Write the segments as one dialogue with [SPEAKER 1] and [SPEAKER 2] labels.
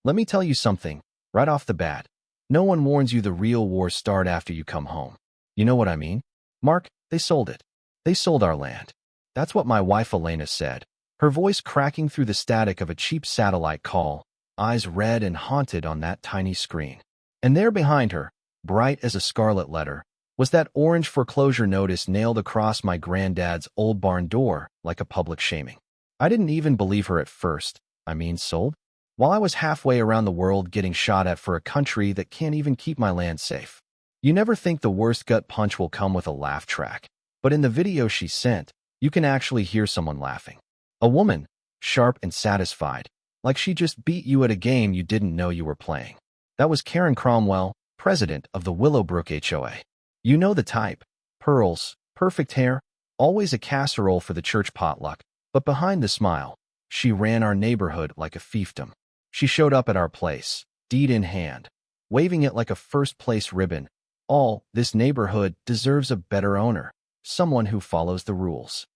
[SPEAKER 1] Let me tell you something, right off the bat. No one warns you the real wars start after you come home. You know what I mean? Mark, they sold it. They sold our land. That's what my wife Elena said, her voice cracking through the static of a cheap satellite call, eyes red and haunted on that tiny screen. And there behind her, bright as a scarlet letter, was that orange foreclosure notice nailed across my granddad's old barn door like a public shaming. I didn't even believe her at first. Sold? While I was halfway around the world getting shot at for a country that can't even keep my land safe. You never think the worst gut punch will come with a laugh track. But in the video she sent, you can actually hear someone laughing. A woman, sharp and satisfied, like she just beat you at a game you didn't know you were playing. That was Karen Cromwell, president of the Willowbrook HOA. You know the type. Pearls, perfect hair, always a casserole for the church potluck. But behind the smile, she ran our neighborhood like a fiefdom. She showed up at our place, deed in hand, waving it like a first-place ribbon. This neighborhood deserves a better owner, someone who follows the rules.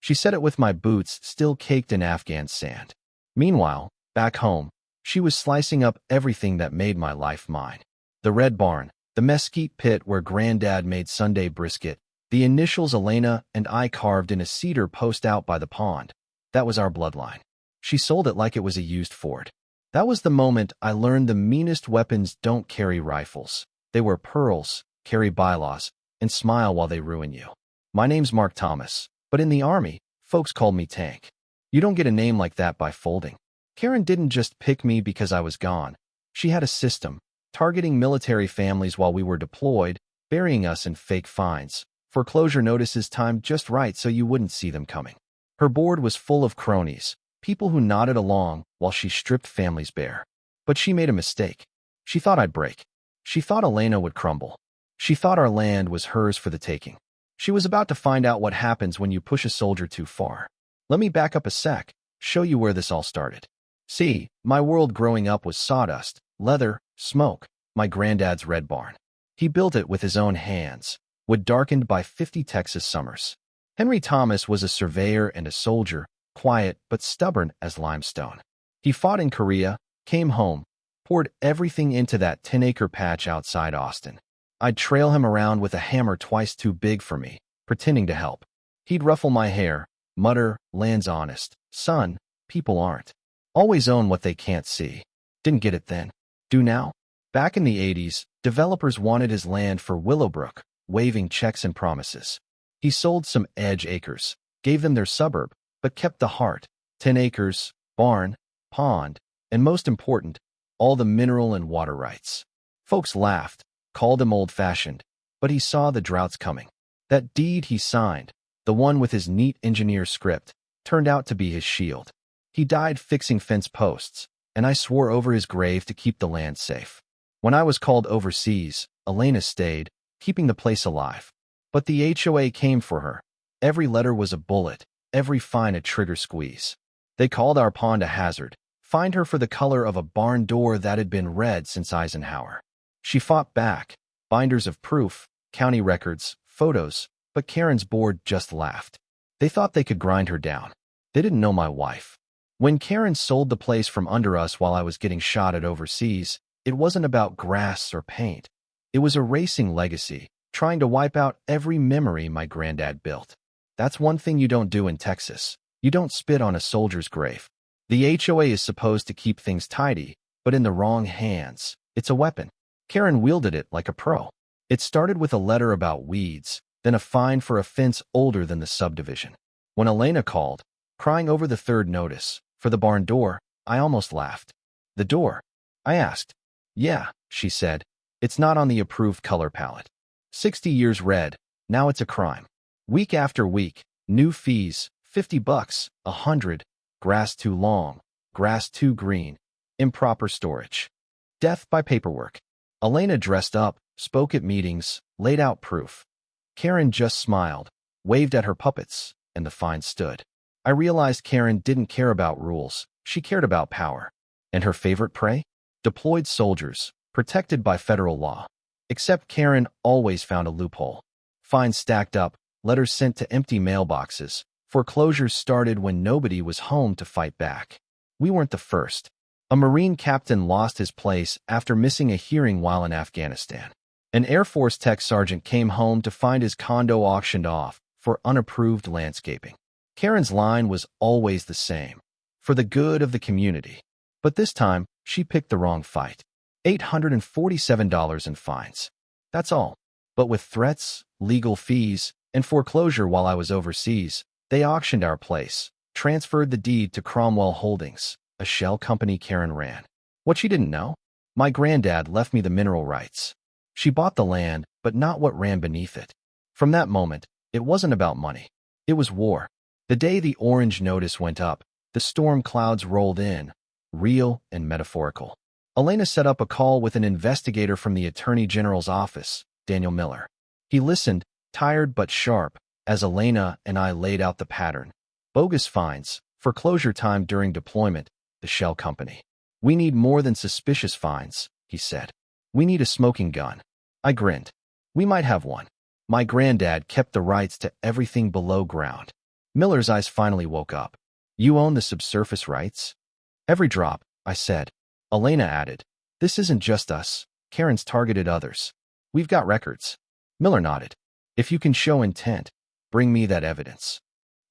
[SPEAKER 1] She said it with my boots still caked in Afghan sand. Meanwhile, back home, she was slicing up everything that made my life mine. The red barn, the mesquite pit where Granddad made Sunday brisket, the initials Elena and I carved in a cedar post out by the pond. That was our bloodline. She sold it like it was a used Ford. That was the moment I learned the meanest weapons don't carry rifles. They wear pearls, carry bylaws, and smile while they ruin you. My name's Mark Thomas, but in the Army, folks called me Tank. You don't get a name like that by folding. Karen didn't just pick me because I was gone. She had a system, targeting military families while we were deployed, burying us in fake fines, foreclosure notices timed just right so you wouldn't see them coming. Her board was full of cronies, people who nodded along while she stripped families bare. But she made a mistake. She thought I'd break. She thought Elena would crumble. She thought our land was hers for the taking. She was about to find out what happens when you push a soldier too far. Let me back up a sec, show you where this all started. See, my world growing up was sawdust, leather, smoke, my granddad's red barn. He built it with his own hands, wood darkened by 50 Texas summers. Henry Thomas was a surveyor and a soldier, quiet but stubborn as limestone. He fought in Korea, came home, poured everything into that 10-acre patch outside Austin. I'd trail him around with a hammer twice too big for me, pretending to help. He'd ruffle my hair, mutter, "Land's honest. Son, people aren't. Always own what they can't see." Didn't get it then. Do now? Back in the 80s, developers wanted his land for Willowbrook, waving checks and promises. He sold some edge acres, gave them their suburb, but kept the heart, 10 acres, barn, pond, and most important, all the mineral and water rights. Folks laughed, called him old-fashioned, but he saw the droughts coming. That deed he signed, the one with his neat engineer script, turned out to be his shield. He died fixing fence posts, and I swore over his grave to keep the land safe. When I was called overseas, Elena stayed, keeping the place alive. But the HOA came for her. Every letter was a bullet, every fine a trigger squeeze. They called our pond a hazard, fined her for the color of a barn door that had been red since Eisenhower. She fought back, binders of proof, county records, photos, but Karen's board just laughed. They thought they could grind her down. They didn't know my wife. When Karen sold the place from under us while I was getting shot at overseas, it wasn't about grass or paint. It was erasing legacy, trying to wipe out every memory my granddad built. That's one thing you don't do in Texas. You don't spit on a soldier's grave. The HOA is supposed to keep things tidy, but in the wrong hands, it's a weapon. Karen wielded it like a pro. It started with a letter about weeds, then a fine for a fence older than the subdivision. When Elena called, crying over the third notice, for the barn door, I almost laughed. "The door?" I asked. "Yeah," she said. "It's not on the approved color palette. 60 years red, now it's a crime. Week after week, new fees, $50, $100, grass too long, grass too green, improper storage. Death by paperwork." Elena dressed up, spoke at meetings, laid out proof. Karen just smiled, waved at her puppets, and the fine stood. I realized Karen didn't care about rules, she cared about power. And her favorite prey? Deployed soldiers, protected by federal law. Except Karen always found a loophole. Fines stacked up, letters sent to empty mailboxes. Foreclosures started when nobody was home to fight back. We weren't the first. A Marine captain lost his place after missing a hearing while in Afghanistan. An Air Force tech sergeant came home to find his condo auctioned off for unapproved landscaping. Karen's line was always the same: for the good of the community. But this time, she picked the wrong fight. $847 in fines. That's all. But with threats, legal fees, and foreclosure while I was overseas, they auctioned our place, transferred the deed to Cromwell Holdings, a shell company Karen ran. What she didn't know? My granddad left me the mineral rights. She bought the land, but not what ran beneath it. From that moment, it wasn't about money. It was war. The day the orange notice went up, the storm clouds rolled in, real and metaphorical. Elena set up a call with an investigator from the Attorney General's office, Daniel Miller. He listened, tired but sharp, as Elena and I laid out the pattern. Bogus fines, foreclosure time during deployment, the shell company. We need more than suspicious fines, he said. We need a smoking gun. I grinned. We might have one. My granddad kept the rights to everything below ground. Miller's eyes finally woke up. You own the subsurface rights? Every drop, I said. Elena added, this isn't just us. Karen's targeted others. We've got records. Miller nodded. If you can show intent, bring me that evidence.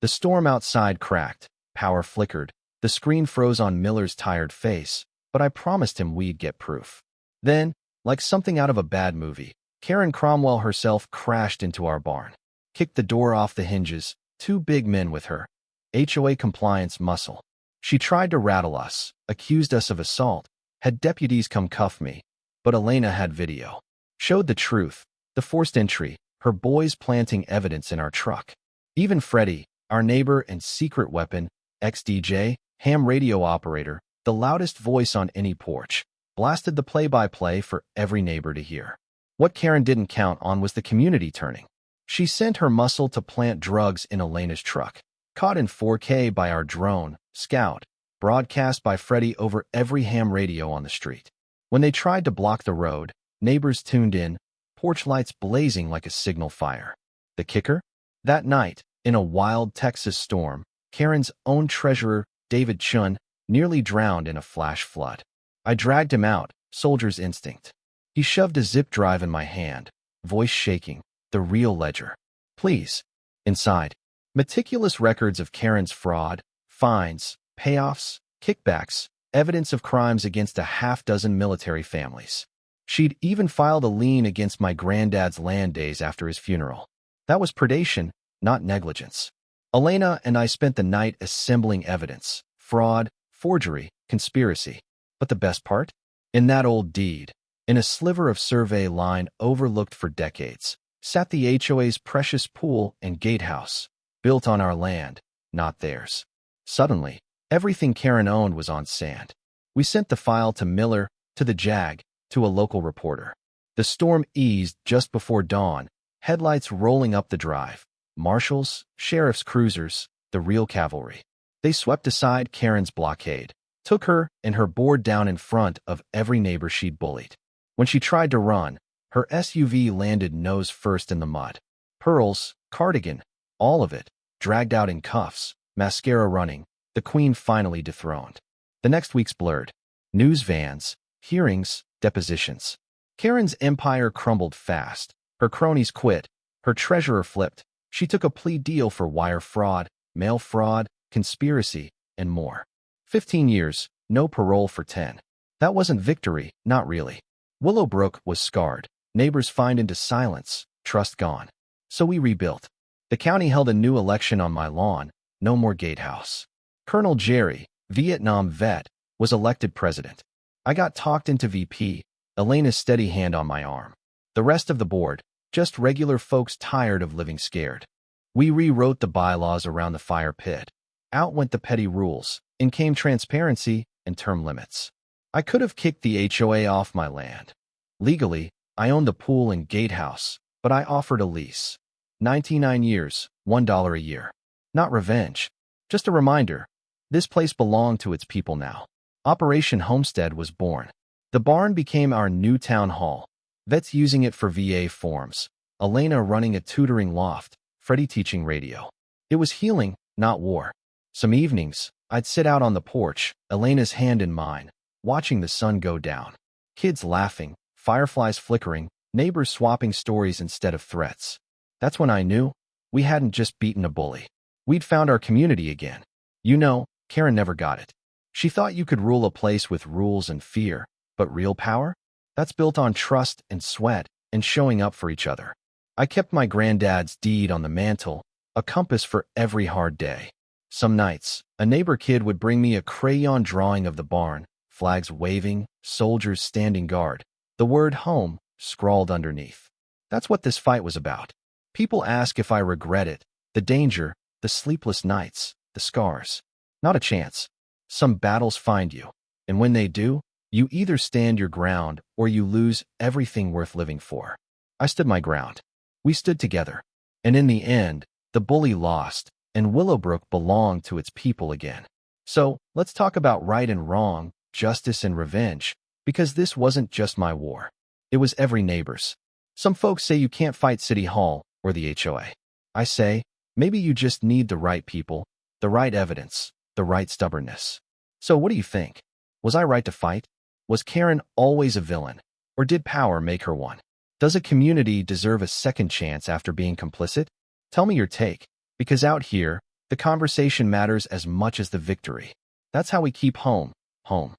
[SPEAKER 1] The storm outside cracked, power flickered, the screen froze on Miller's tired face, but I promised him we'd get proof. Then, like something out of a bad movie, Karen Cromwell herself crashed into our barn, kicked the door off the hinges, two big men with her, HOA compliance muscle. She tried to rattle us, accused us of assault, had deputies come cuff me, but Elena had video. Showed the truth, the forced entry, her boys planting evidence in our truck. Even Freddie, our neighbor and secret weapon, ex-DJ, ham radio operator, the loudest voice on any porch, blasted the play-by-play for every neighbor to hear. What Karen didn't count on was the community turning. She sent her muscle to plant drugs in Elena's truck, caught in 4K by our drone, Scout, broadcast by Freddie over every ham radio on the street. When they tried to block the road, neighbors tuned in, porch lights blazing like a signal fire. The kicker? That night, in a wild Texas storm, Karen's own treasurer, David Chun, nearly drowned in a flash flood. I dragged him out, soldier's instinct. He shoved a zip drive in my hand, voice shaking, the real ledger. Please. Inside. Meticulous records of Karen's fraud, fines, payoffs, kickbacks, evidence of crimes against a half-dozen military families. She'd even filed a lien against my granddad's land days after his funeral. That was predation, not negligence. Elena and I spent the night assembling evidence: fraud, forgery, conspiracy. But the best part? In that old deed, in a sliver of survey line overlooked for decades, sat the HOA's precious pool and gatehouse, built on our land, not theirs. Suddenly, everything Karen owned was on sand. We sent the file to Miller, to the JAG, to a local reporter. The storm eased just before dawn, headlights rolling up the drive. Marshals, sheriff's cruisers, the real cavalry. They swept aside Karen's blockade, took her and her board down in front of every neighbor she'd bullied. When she tried to run, her SUV landed nose first in the mud. Pearls, cardigan, all of it, dragged out in cuffs, mascara running, the queen finally dethroned. The next week's blurred. News vans, hearings, depositions. Karen's empire crumbled fast. Her cronies quit. Her treasurer flipped. She took a plea deal for wire fraud, mail fraud, conspiracy, and more. 15 years, no parole for 10. That wasn't victory, not really. Willowbrook was scarred. Neighbors fined into silence, trust gone. So we rebuilt. The county held a new election on my lawn, no more gatehouse. Colonel Jerry, Vietnam vet, was elected president. I got talked into VP, Elena's steady hand on my arm. The rest of the board, just regular folks tired of living scared. We rewrote the bylaws around the fire pit. Out went the petty rules, in came transparency and term limits. I could have kicked the HOA off my land. Legally, I owned the pool and gatehouse, but I offered a lease. 99 years, $1 a year. Not revenge. Just a reminder. This place belonged to its people now. Operation Homestead was born. The barn became our new town hall. Vets using it for VA forms. Elena running a tutoring loft. Freddie teaching radio. It was healing, not war. Some evenings, I'd sit out on the porch, Elena's hand in mine, watching the sun go down. Kids laughing, fireflies flickering, neighbors swapping stories instead of threats. That's when I knew we hadn't just beaten a bully. We'd found our community again. You know, Karen never got it. She thought you could rule a place with rules and fear, but real power? That's built on trust and sweat and showing up for each other. I kept my granddad's deed on the mantle, a compass for every hard day. Some nights, a neighbor kid would bring me a crayon drawing of the barn, flags waving, soldiers standing guard, the word home scrawled underneath. That's what this fight was about. People ask if I regret it, the danger, the sleepless nights, the scars. Not a chance. Some battles find you, and when they do, you either stand your ground or you lose everything worth living for. I stood my ground. We stood together, and in the end, the bully lost, and Willowbrook belonged to its people again. So, let's talk about right and wrong, justice and revenge, because this wasn't just my war. It was every neighbor's. Some folks say you can't fight City Hall or the HOA. I say, maybe you just need the right people, the right evidence, the right stubbornness. So what do you think? Was I right to fight? Was Karen always a villain? Or did power make her one? Does a community deserve a second chance after being complicit? Tell me your take, because out here, the conversation matters as much as the victory. That's how we keep home, home.